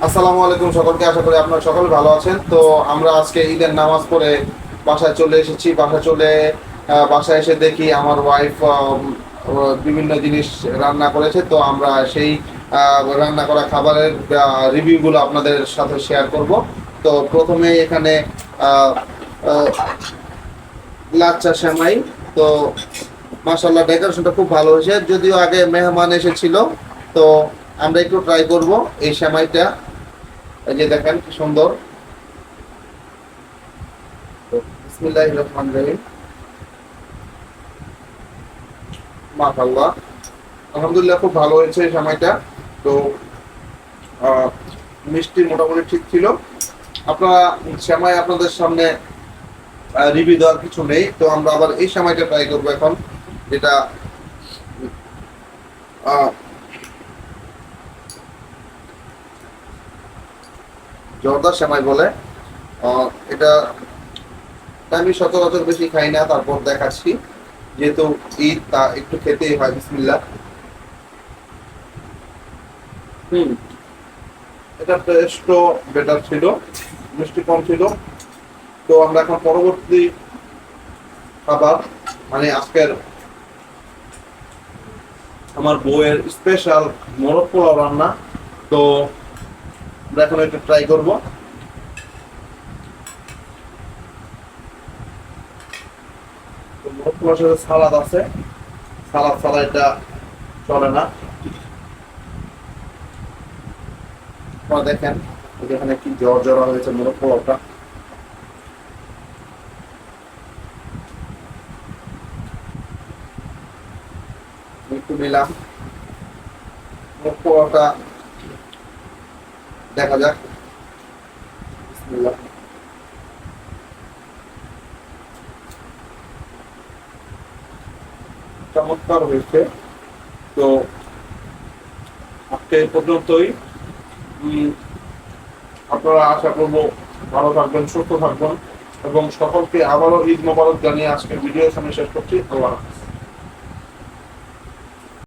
আসসালামু আলাইকুম সকলকে, আশা করি আপনারা সকলে ভালো আছেন। তো আমরা আজকে ঈদের নামাজ পড়ে বাসায় চলে এসেছি। বাসায় এসে দেখি আমার ওয়াইফ বিভিন্ন জিনিস রান্না করেছে। তো আমরা সেই রান্না করা খাবারের রিভিউগুলো আপনাদের সাথে শেয়ার করব। তো প্রথমে এখানে আহ, আহ, লাচ্চা সেমাই। তো মাশাআল্লাহ ডেকোরেশনটা খুব ভালো হয়েছে, যদিও আগে মেহমান এসেছিল। তো আমরা একটু ট্রাই করব এই সেমাইটা। এই যে দেখেন কি সুন্দর। তো বিসমিল্লাহির রহমানির রহিম। মাশাআল্লাহ, আলহামদুলিল্লাহ খুব ভালো হয়েছে এই সেমাইটা। তো আহ, মিষ্টি মোটামুটি ঠিক ছিল। আপনারা সেমাই আপনাদের সামনে রিভিউ দেওয়ার কিছু নেই। তো আমরা আবার এই সেমাইটা ট্রাই করবো এখন, যেটা আহ, জর্দা সেমাই বলে। এটা আমি সচরাচর বেশি খাই না, তারপর দেখাচ্ছি। যেহেতু ঈদ, তা একটু খেতেই হয়। বিসমিল্লাহ। হুম, এটা টেস্টও বেটার ছিল, মিষ্টি কম ছিল। তো আমরা এখন পরবর্তী খাবার, মানে আজকের আমার বউয়ের স্পেশাল মোরগ পোলাও রান্না। তো আমরা এখন এটা ট্রাই করবো। তো মোরগ পোলাওর সাথে সালাদ আছে, সালাদ ছাড়া এটা চলে না। আপনারা দেখেন এখানে কি জড়া হয়েছে মোরগ পোলাওটা। একটু নিলাম মোরগ পোলাওটা, দেখা যাক। বিসমিল্লাহ। চমৎকার হয়েছে। তো আজকে এই পর্যন্তই। উম, আপনারা আশা করবো ভালো থাকবেন, সুস্থ থাকবেন, এবং সকলকে আবারও ঈদ মোবারক জানিয়ে আজকে ভিডিও এখানে শেষ করছি। আল্লাহ হাফেজ।